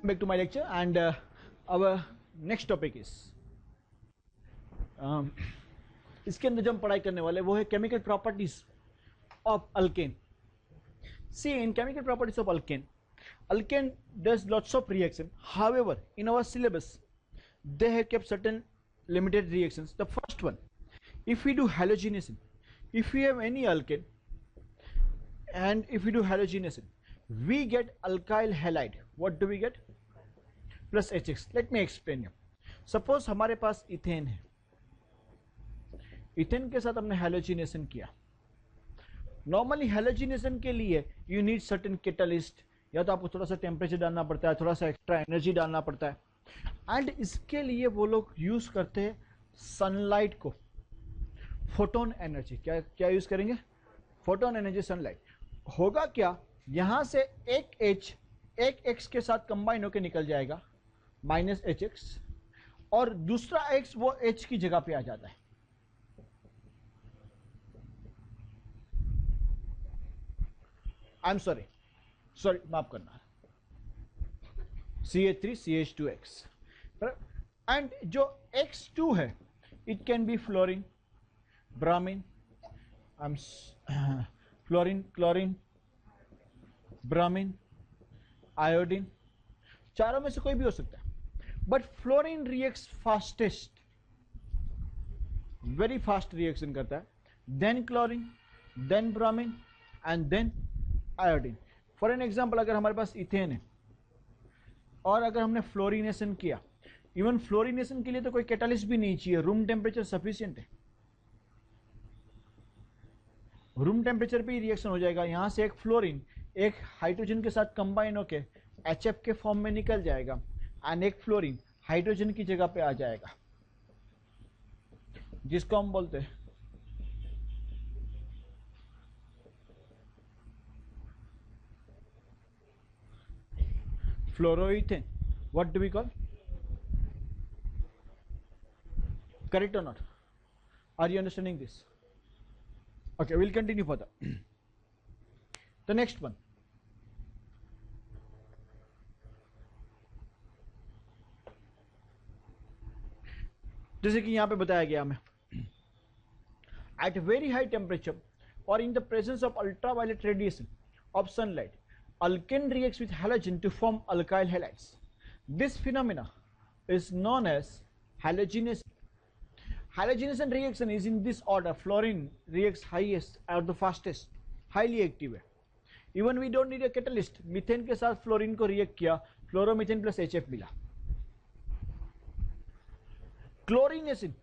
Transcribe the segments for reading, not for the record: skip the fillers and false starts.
back to my lecture, and our next topic is इसके अंदर जो हम पढ़ाई करने वाले वो है chemical properties of alkane. See, in chemical properties of alkane does lots of reaction. However, in our syllabus they have kept certain limited reactions. The first one, if we do halogenation, if we have any alkane and if we do halogenation, we get alkyl halide. What do we get? Plus HX. Let me explain you. Suppose हमारे पास ethane है, ethane के साथ हमने halogenation किया. Normally halogenation के लिए you need certain catalyst, या तो आपको थोड़ा सा टेम्परेचर डालना पड़ता है, थोड़ा सा एक्स्ट्रा एनर्जी डालना पड़ता है, एंड इसके लिए वो लोग यूज करते हैं सनलाइट को, फोटोन एनर्जी. क्या क्या यूज करेंगे? Photon energy, sunlight. होगा क्या, यहां से एक H एक X के साथ कंबाइन होकर निकल जाएगा, माइनस HX, और दूसरा X वो H की जगह पे आ जाता है. आई एम सॉरी माफ करना, CH3 CH2X. एंड जो X2 है, it can be fluorine, bromine, fluorine, chlorine, bromine, iodine, चारों में से कोई भी हो सकता है. But fluorine reacts fastest, very fast reaction करता है, then chlorine, then bromine and then iodine. For an example, अगर हमारे पास इथेन है और अगर हमने फ्लोरिनेशन किया, इवन फ्लोरिनेशन के लिए तो कोई कैटालिस्ट भी नहीं चाहिए, रूम टेम्परेचर सफिशिएंट है, रूम टेम्परेचर पे ही रिएक्शन हो जाएगा. यहां से एक फ्लोरीन एक हाइड्रोजन के साथ कंबाइन होके HF के फॉर्म में निकल जाएगा, एंड एक फ्लोरीन हाइड्रोजन की जगह पे आ जाएगा, जिसको हम बोलते हैं fluoroethane. What do we call? Correct और not? Are you understanding this? Okay, we'll continue further. The next one, जैसे कि यहां पे बताया गया हमें, at very high temperature or in the presence of ultraviolet radiation of sunlight, alkane reacts with halogen to form alkyl halides. This phenomena is known as halogenation. Halogenation reaction is in this order. Fluorine reacts highest or the fastest, highly active है. Even we don't need a catalyst. Methane के साथ fluorine को react किया, fluoromethane plus HF मिला. Chlorination,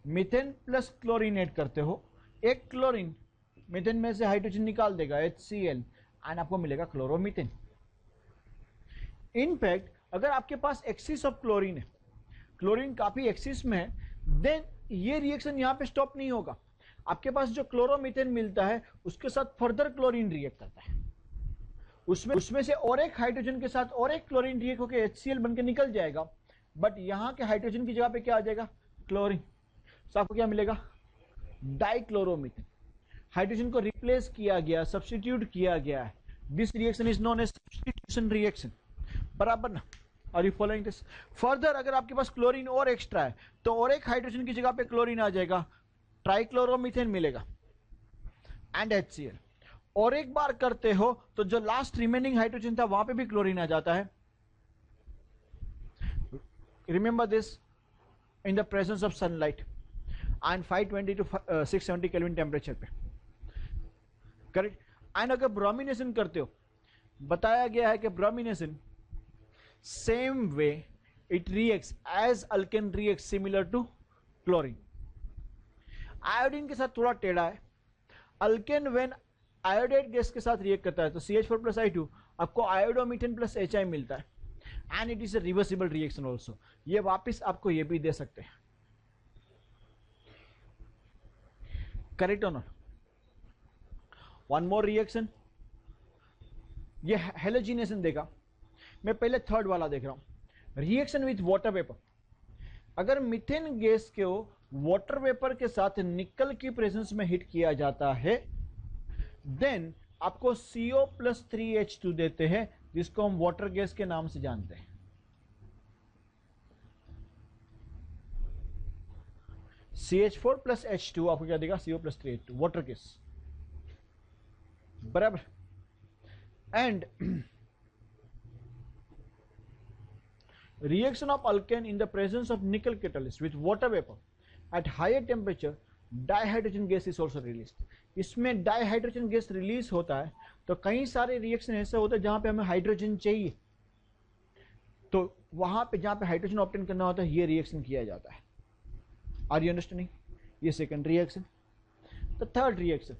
methane plus chlorine add करते हो, एक chlorine methane में से हाइड्रोजन निकाल देगा HCl, एंड आपको मिलेगा क्लोरोमीथेन. इनफैक्ट अगर आपके पास एक्सिस ऑफ क्लोरीन है, क्लोरीन काफी एक्सिस में है, देन ये रिएक्शन यहां पे स्टॉप नहीं होगा. आपके पास जो क्लोरोमीथेन मिलता है उसके साथ फर्दर क्लोरीन रिएक्ट करता है, उसमें से और एक हाइड्रोजन के साथ और एक क्लोरीन रिएक्ट होकर HCl बनकर निकल जाएगा, बट यहां के हाइड्रोजन की जगह पे क्या आ जाएगा? क्लोरीन. तो आपको क्या मिलेगा? डाइक्लोरोमीथेन. हाइड्रोजन को रिप्लेस किया गया, सब्स्टिट्यूट किया गया है. This reaction is known as substitution reaction. बराबर ना? Are you following this? Further अगर आपके पास क्लोरीन और एक्स्ट्रा है तो और एक हाइड्रोजन की जगह पे क्लोरीन आ जाएगा, ट्राइक्लोरोमीथेन मिलेगा एंड HCl. और एक बार करते हो तो जो लास्ट रिमेनिंग हाइड्रोजन था वहां पे भी क्लोरीन आ जाता है. Remember this, in the presence of sunlight and 520 to 670 kelvin temperature पे. करेक्ट. एंड अगर ब्रोमिनेशन करते हो, बताया गया है कि bromination same way it reacts as alkane reacts similar to chlorine. Iodine के साथ थोड़ा टेढ़ा है. अल्केन व्हेन आयोडाइड गैस के साथ रिएक्ट करता है तो CH4 प्लस I2 आपको आयोडोमीथेन प्लस HI मिलता है, and it is a reversible reaction also. ये वापिस आपको ये भी दे सकते हैं. करेक्ट और नॉट? वन मोर रिएक्शन, ये हेलोजिनेशन देगा. मैं पहले थर्ड वाला देख रहा हूं, रिएक्शन विथ वाटर वेपर. अगर मीथेन गैस को वाटर वेपर के साथ निकल की प्रेजेंस में हिट किया जाता है, देन आपको CO+3H2 देते हैं, जिसको हम वाटर गैस के नाम से जानते हैं। CH4 प्लस H2 आपको क्या देगा, CO+3H2, वाटर गैस, बराबर। And reaction of alkane in the presence of nickel catalyst with water vapor at higher temperature, dihydrogen gas is also released। इसमें डाइहाइड्रोजन गैस रिलीज होता है। तो कई सारे रिएक्शन ऐसे होते हैं जहां पे हमें हाइड्रोजन चाहिए, तो वहां पे जहां पे हाइड्रोजन ऑब्टेन करना होता है ये रिएक्शन किया जाता है। Are you understanding? ये second reaction. The third reaction,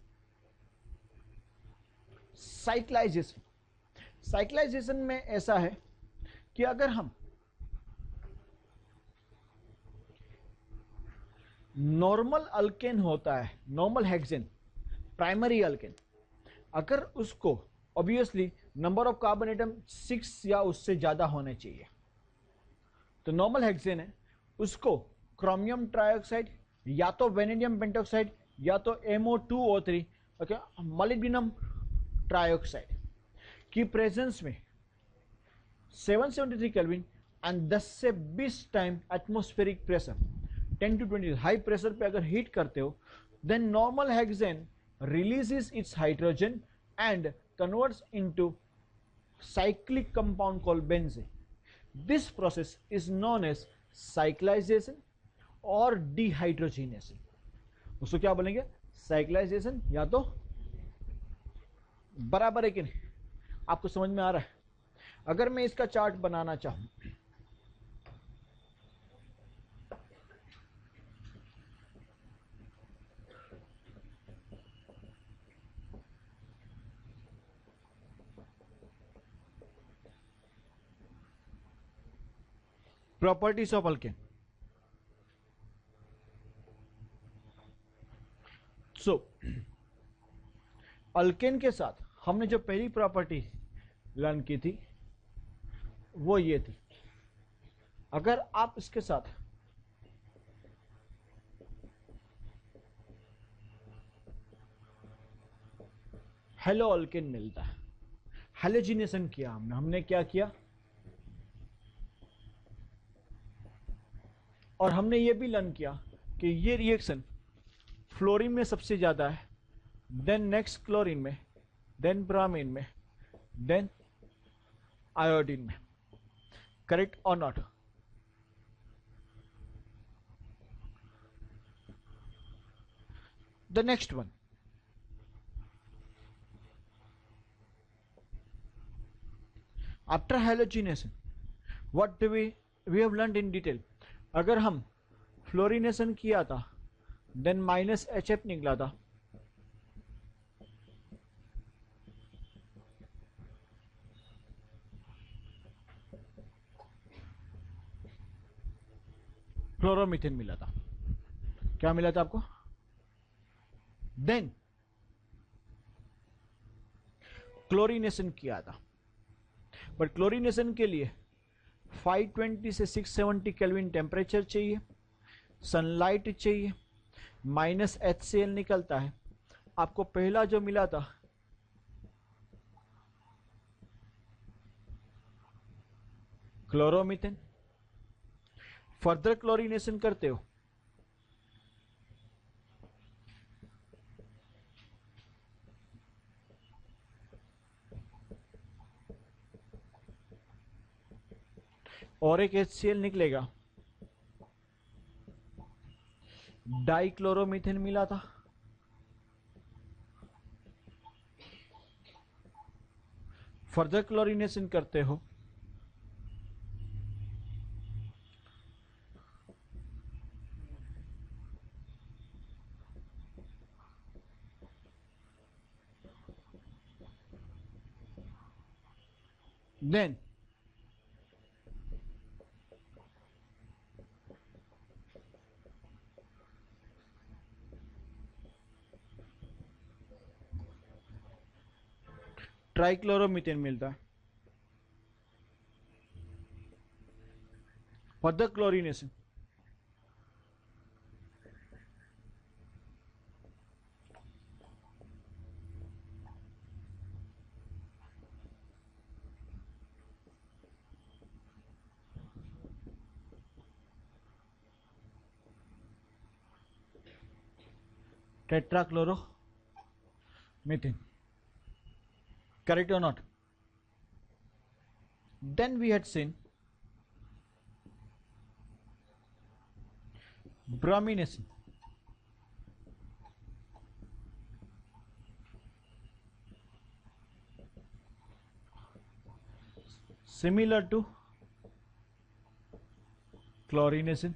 cyclisation. Cyclisation में ऐसा है कि अगर हम नॉर्मल अल्केन होता है, नॉर्मल हेक्सेन, प्राइमरी अल्केन, अगर उसको obviously number of carbon atom 6 या उससे ज्यादा होने चाहिए। तो नॉर्मल हेक्सेन है, उसको क्रोमियम ट्राइऑक्साइड या तो वेनेडियम पेंटॉक्साइड या तो MO2O3 ओके मोलिब्डेनम ट्राइऑक्साइड की प्रेजेंस में 773 केल्विन एंड 10 से 20 time atmospheric pressure 10 to 20 high pressure पे अगर हीट करते हो, then normal hexane releases its hydrogen and converts into cyclic compound called benzene. This process is known as cyclization or dehydrogenation। उसको क्या बोलेंगे, cyclisation या तो, बराबर है कि नहीं? आपको समझ में आ रहा है? अगर मैं इसका चार्ट बनाना चाहूं, properties of alkane. So alkane के साथ हमने जो पहली प्रॉपर्टी लर्न की थी वो ये थी, अगर आप इसके साथ हेलो अल्केन मिलता है, हैलोजिनेशन किया हमने क्या किया, और हमने ये भी लर्न किया कि ये रिएक्शन फ्लोरीन में सबसे ज्यादा है, देन नेक्स्ट क्लोरीन में, देन ब्रामीन में, देन आयोडीन में। करेक्ट और not? The next one, after halogenation what do we have learned in detail. अगर हम फ्लोरिनेशन किया था, देन -HF निकला था, क्लोरोमीथेन मिला था। क्या मिला था आपको? देन क्लोरीनेशन किया था, बट क्लोरीनेशन के लिए 520 से 670 केल्विन टेम्परेचर चाहिए, सनलाइट चाहिए, -HCl निकलता है। आपको पहला जो मिला था क्लोरोमीथेन, फर्दर क्लोरीनेशन करते हो और एक HCl निकलेगा, डाइक्लोरोमीथेन मिला था, फर्दर क्लोरीनेशन करते हो देन ट्राइक्लोरोमीथेन मिलता है, further chlorination, tetrachloromethane. Correct or not? Then we had seen bromination. Similar to chlorination.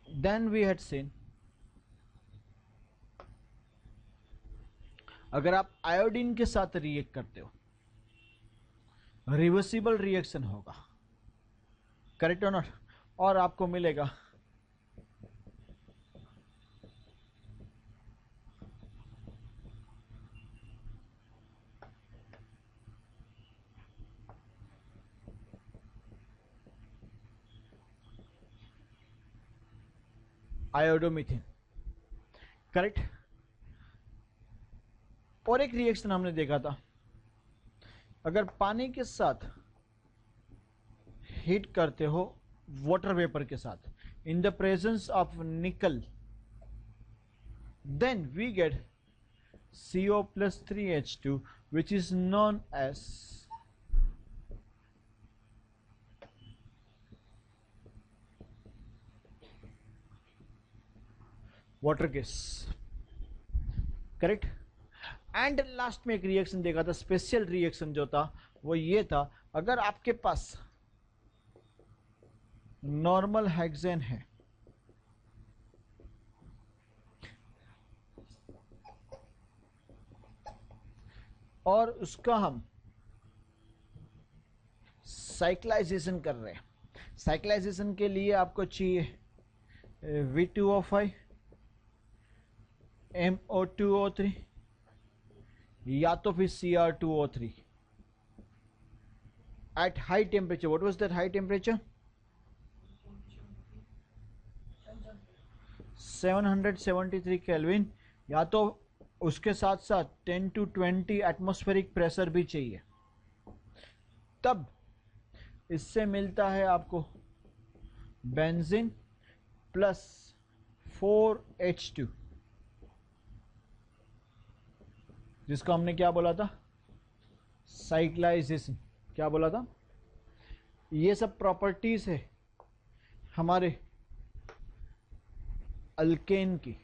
Then we had seen अगर आप आयोडीन के साथ रिएक्ट करते हो रिवर्सिबल रिएक्शन होगा, करेक्ट और नॉट, और आपको मिलेगा आयोडोमीथेन, करेक्ट। और एक रिएक्शन हमने देखा था, अगर पानी के साथ हीट करते हो वाटर वेपर के साथ in the presence of nickel, then we get CO plus 3H2 which is known as water gas, correct. And last में एक रिएक्शन देखा था, स्पेशल रिएक्शन जो था वो ये था, अगर आपके पास नॉर्मल हेक्सेन है और उसका हम साइक्लाइजेशन कर रहे हैं, साइक्लाइजेशन के लिए आपको चाहिए V2O5 MO2O3 या तो फिर Cr2O3 at high temperature. What was that high temperature? 773 Kelvin, या तो उसके साथ साथ 10 to 20 एटमॉस्फेरिक प्रेशर भी चाहिए, तब इससे मिलता है आपको बेंजीन प्लस 4H2, जिसको हमने क्या बोला था, साइक्लाइजेशन। क्या बोला था? ये सब प्रॉपर्टीज है हमारे अल्केन की,